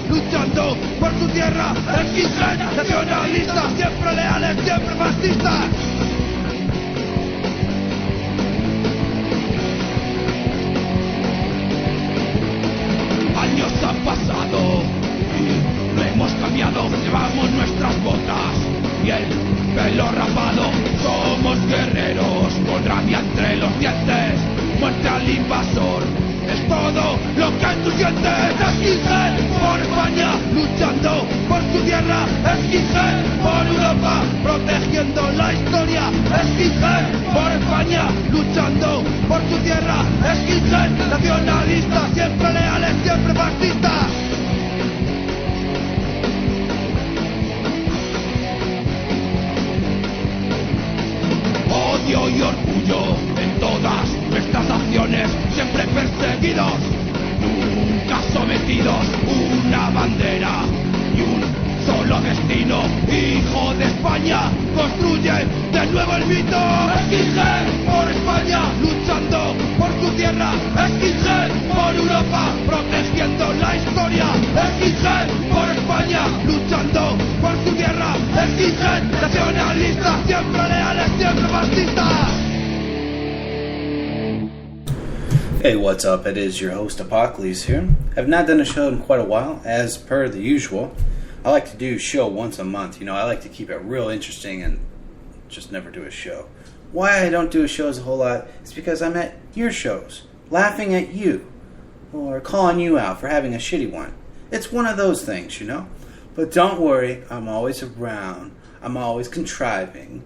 luchando por su tierra, skinhead, nacionalistas, siempre leales, siempre fascistas. Años han pasado y no hemos cambiado, llevamos nuestras botas y el pelo rapado. Somos guerreros con rabia entre los dientes, muerte al invasor es todo lo que tú sientes. Skinhead por España, luchando por su tierra. Skinhead por Europa, protegiendo la historia. Skinhead por España, luchando por su tierra. Skinhead nacionalistas, siempre leales, siempre fascistas. Odio y orgullo en todas nuestras acciones, siempre perseguidos, nunca sometidos. Una bandera y un solo destino. Hijo de España, construye de nuevo el mito. Skinhead por España, luchando por su tierra. Skinhead por Europa, protegiendo la historia. Skinhead por España, luchando por su tierra. Skinhead nacionalistas, siempre leales, siempre fascistas. Hey, what's up? It is your host Apocalypse here. I've not done a show in quite a while, as per the usual. I like to do a show once a month. I like to keep it real interesting and just never do a show. Why I don't do a show a whole lot is because I'm at your shows, laughing at you, or calling you out for having a shitty one. It's one of those things, But don't worry, I'm always around, I'm always contriving,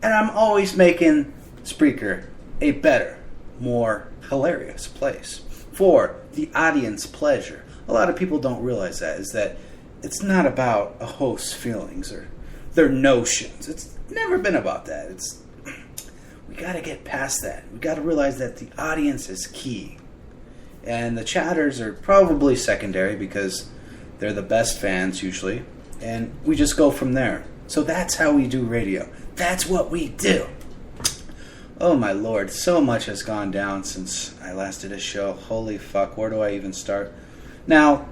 and I'm always making Spreaker a better, more hilarious place for the audience pleasure. A lot of people don't realize is that it's not about a host's feelings or their notions. It's never been about that. We got to get past that. We got to realize that the audience is key. And the chatters are probably secondary because they're the best fans usually. And we just go from there. So that's how we do radio. That's what we do. Oh my lord, so much has gone down since I last did a show. Holy fuck, where do I even start? Now,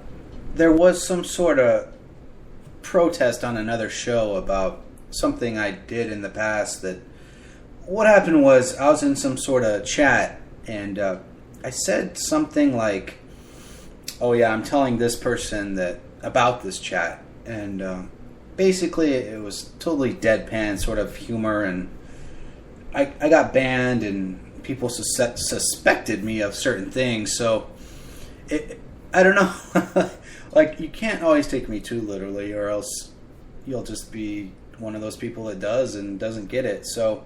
there was some sort of protest on another show about something I did in the past. That what happened was I was in some sort of chat and I said something like, oh yeah, I'm telling this person that about this chat. And basically it was totally deadpan sort of humor, and I got banned and people suspected me of certain things. So I don't know. Like, you can't always take me too literally, or else you'll just be one of those people that does and doesn't get it. So,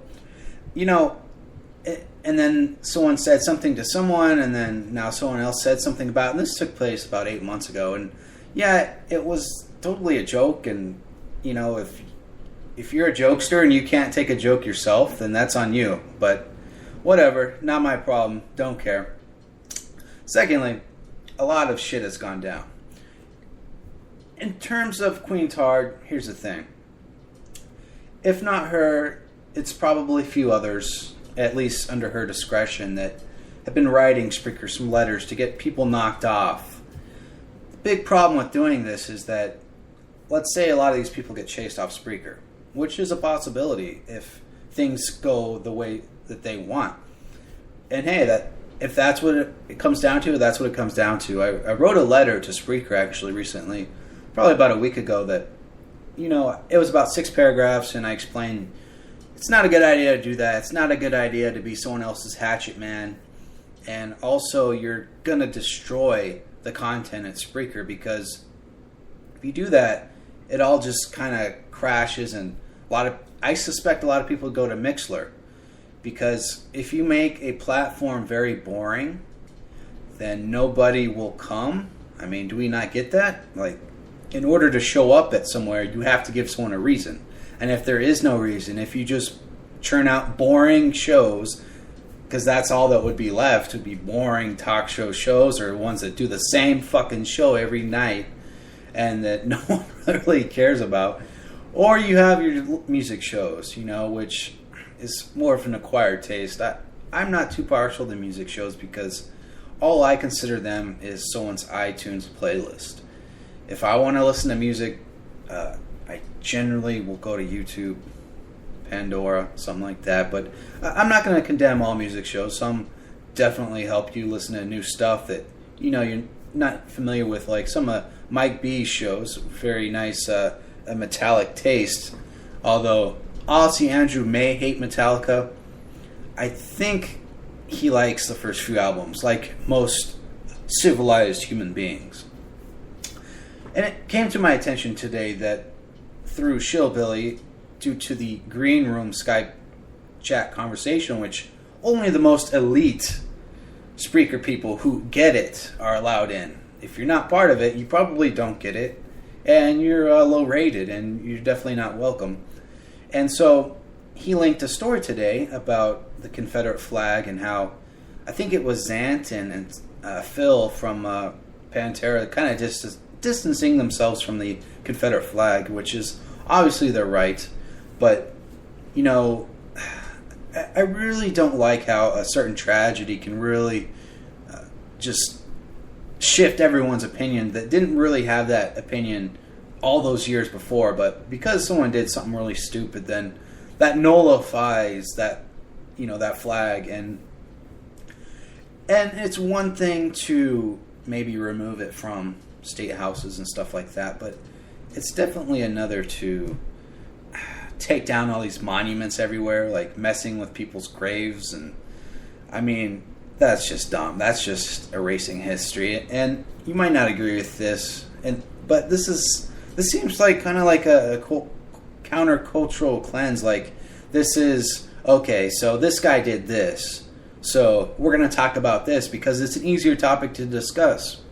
and then someone said something to someone, and then now someone else said something about it. And this took place about 8 months ago. And yeah, it was totally a joke. And, if you're a jokester and you can't take a joke yourself, then that's on you. But whatever, not my problem. Don't care. Secondly, a lot of shit has gone down. In terms of Queen Tard, here's the thing. If not her, it's probably a few others, at least under her discretion, that have been writing Spreaker some letters to get people knocked off. The big problem with doing this is that, let's say a lot of these people get chased off Spreaker, which is a possibility if things go the way that they want. And hey, if that's what it comes down to, that's what it comes down to. I wrote a letter to Spreaker actually recently, probably about a week ago, that, it was about 6 paragraphs, and I explained it's not a good idea to do that. It's not a good idea to be someone else's hatchet man. And also, you're going to destroy the content at Spreaker, because if you do that, it all just kind of crashes, and I suspect a lot of people go to Mixler, because if you make a platform very boring, then nobody will come. I mean, do we not get that? Like, in order to show up at somewhere, you have to give someone a reason. And if there is no reason, if you just churn out boring shows, because that's all that would be left, would be boring talk shows, or ones that do the same fucking show every night and that no one really cares about. Or you have your music shows, which is more of an acquired taste. I'm not too partial to music shows, because all I consider them is someone's iTunes playlist. if I want to listen to music, I generally will go to YouTube, Pandora, something like that. But I'm not going to condemn all music shows. Some definitely help you listen to new stuff that you're not familiar with, like some of Mike B's shows. Very nice, a metallic taste. Although Aussie Andrew may hate Metallica, I think he likes the first few albums, like most civilized human beings. And it came to my attention today that through Shillbilly, due to the Green Room Skype chat conversation, which only the most elite Spreaker people who get it are allowed in. If you're not part of it, you probably don't get it, and you're low rated, and you're definitely not welcome. And so he linked a story today about the Confederate flag and how I think it was Zant and Phil from Pantera kind of distancing themselves from the Confederate flag, which is obviously they're right, but I really don't like how a certain tragedy can really just shift everyone's opinion that didn't really have that opinion all those years before. But because someone did something really stupid, then that nullifies that that flag, and it's one thing to maybe remove it from state houses and stuff like that, but it's definitely another to take down all these monuments everywhere, like messing with people's graves. And I mean, that's just dumb. That's just erasing history. And you might not agree with this, but this seems like kind of like a countercultural cleanse. Like, this is okay, so this guy did this, so we're going to talk about this because it's an easier topic to discuss.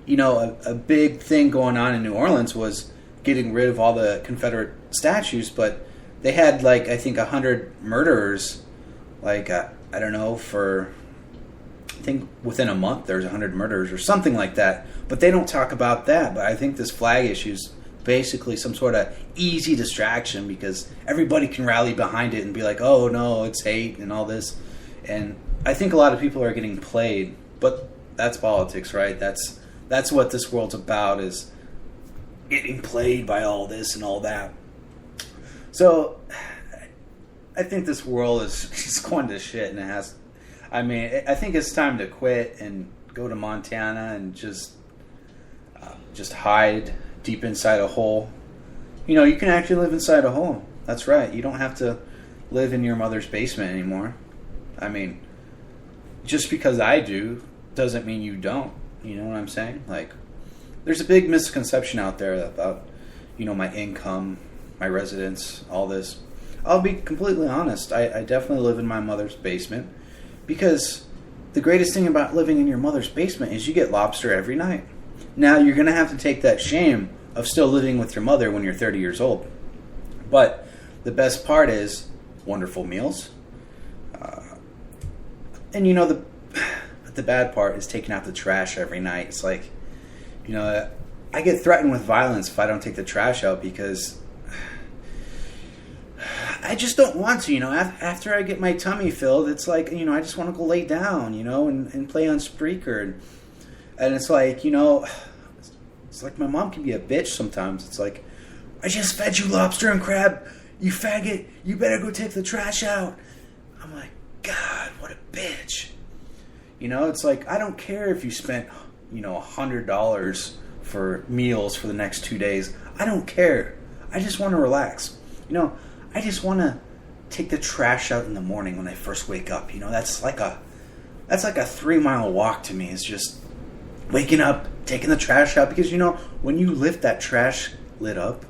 A big thing going on in New Orleans was getting rid of all the Confederate statues, but they had, like, I think 100 murderers, like, I don't know, I think within a month there's 100 murders or something like that, but they don't talk about that. But I think this flag issue is basically some sort of easy distraction because everybody can rally behind it and be like, oh no, it's hate and all this. And I think a lot of people are getting played, but that's politics, right? That's what this world's about, is getting played by all this and all that. So I think this world is going to shit, and I think it's time to quit and go to Montana and just hide deep inside a hole. You can actually live inside a hole. That's right. You don't have to live in your mother's basement anymore. I mean, just because I do doesn't mean you don't. You know what I'm saying? Like, there's a big misconception out there about, my income, my residence, all this. I'll be completely honest. I definitely live in my mother's basement because the greatest thing about living in your mother's basement is you get lobster every night. Now, you're going to have to take that shame of still living with your mother when you're 30 years old. But the best part is wonderful meals. And the bad part is taking out the trash every night. It's like, I get threatened with violence if I don't take the trash out because I just don't want to, After I get my tummy filled, it's like, I just want to go lay down, and play on Spreaker. And it's like, it's like my mom can be a bitch sometimes. It's like, I just fed you lobster and crab, you faggot. You better go take the trash out. I'm like, God, what a bitch. It's like, I don't care if you spent, $100 for meals for the next 2 days. I don't care. I just want to relax. I just want to take the trash out in the morning when I first wake up. That's like a 3-mile walk to me. It's just waking up, taking the trash out, because when you lift that trash lid up,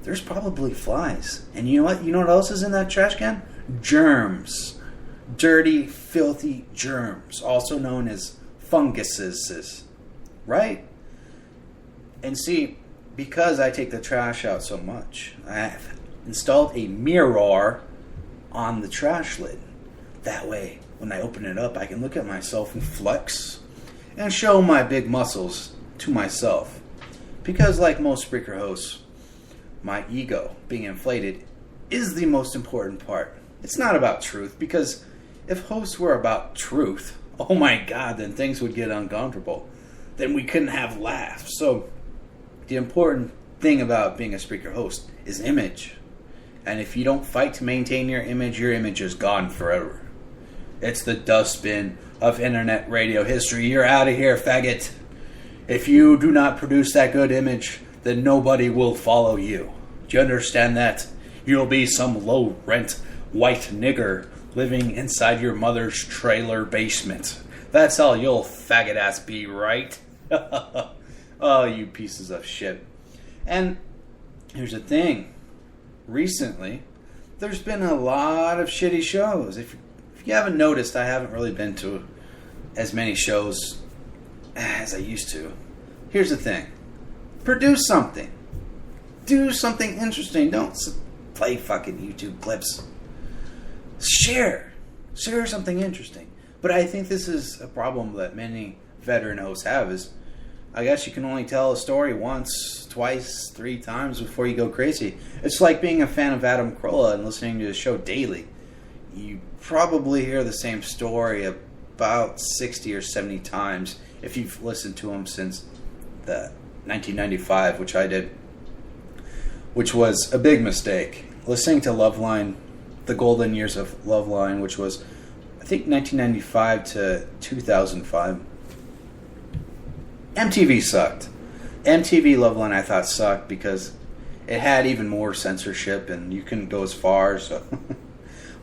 there's probably flies. And you know what else is in that trash can? Germs. Dirty, filthy germs, also known as funguses, right? And see, because I take the trash out so much, I've installed a mirror on the trash lid. That way, when I open it up, I can look at myself and flex and show my big muscles to myself. Because like most Spreaker hosts, my ego being inflated is the most important part. It's not about truth, because if hosts were about truth, oh my God, then things would get uncomfortable. Then we couldn't have laughs. So The important thing about being a Spreaker host is image. And if you don't fight to maintain your image is gone forever. It's the dustbin of internet radio history. You're out of here, faggot. If you do not produce that good image, then nobody will follow you. Do you understand that? You'll be some low-rent white nigger living inside your mother's trailer basement. That's all you'll faggot-ass be, right? Oh, you pieces of shit. And here's the thing. Recently, there's been a lot of shitty shows. If you haven't noticed, I haven't really been to as many shows as I used to. Here's the thing. Produce something. Do something interesting. Don't play fucking YouTube clips. Share something interesting. But I think this is a problem that many veteran hosts have is, I guess you can only tell a story once, twice, 3 times before you go crazy. It's like being a fan of Adam Carolla and listening to his show daily. You probably hear the same story about 60 or 70 times if you've listened to him since the 1995, which I did, which was a big mistake. Listening to Loveline, the golden years of Loveline, which was, I think, 1995 to 2005. MTV sucked. MTV Loveline I thought sucked because it had even more censorship and you couldn't go as far. So,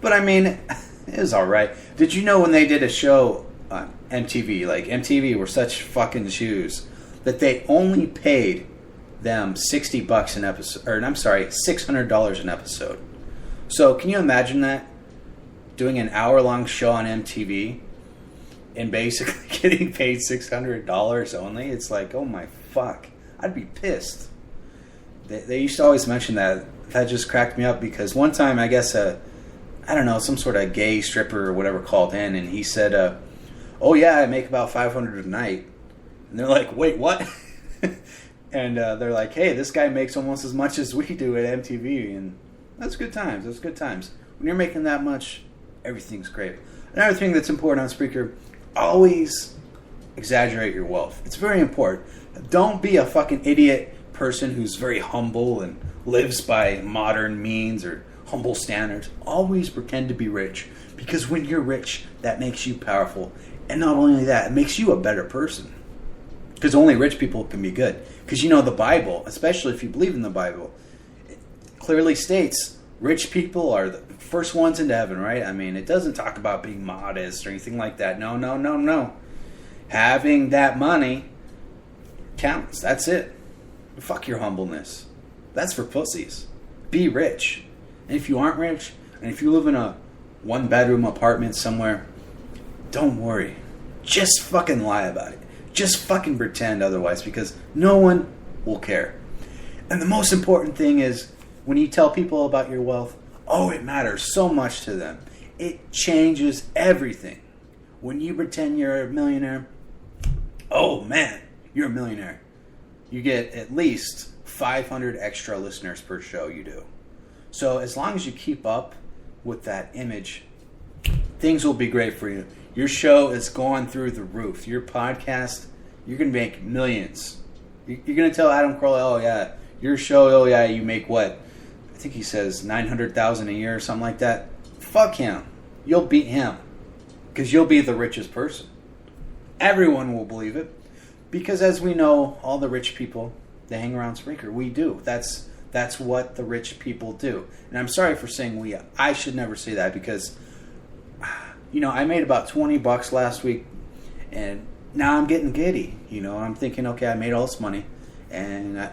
but I mean, it was alright. Did you know when they did a show on MTV, like MTV were such fucking Jews that they only paid them $60 an episode, or I'm sorry, $600 an episode. So can you imagine that? Doing an hour-long show on MTV and basically getting paid $600 only? It's like, oh my fuck. I'd be pissed. They used to always mention that. That just cracked me up because one time, I guess, I don't know, some sort of gay stripper or whatever called in and he said, oh yeah, I make about $500 a night. And they're like, wait, what? And they're like, hey, this guy makes almost as much as we do at MTV. And that's good times. That's good times. When you're making that much, everything's great. Another thing that's important on Spreaker, always exaggerate your wealth. It's very important. Don't be a fucking idiot person who's very humble and lives by modern means or humble standards. Always pretend to be rich. Because when you're rich, that makes you powerful. And not only that, it makes you a better person. Because only rich people can be good. Because you know the Bible, especially if you believe in the Bible, it clearly states rich people are the first ones into heaven, right? I mean, it doesn't talk about being modest or anything like that. No. Having that money counts. That's it. Fuck your humbleness. That's for pussies. Be rich. And if you aren't rich, and if you live in a 1-bedroom apartment somewhere, don't worry. Just fucking lie about it. Just fucking pretend otherwise, because no one will care. And the most important thing is, when you tell people about your wealth, oh, it matters so much to them. It changes everything. When you pretend you're a millionaire, oh man, you're a millionaire. You get at least 500 extra listeners per show you do. So as long as you keep up with that image, things will be great for you. Your show is going through the roof. Your podcast, you're going to make millions. You're going to tell Adam Carolla, oh yeah, your show, oh yeah, you make what? I think he says $900,000 a year or something like that. Fuck him. You'll beat him. Because you'll be the richest person. Everyone will believe it. Because as we know, all the rich people, they hang around Spreaker. We do. That's what the rich people do. And I'm sorry for saying we. I should never say that because, you know, I made about $20 last week, and now I'm getting giddy. You know, I'm thinking, okay, I made all this money, and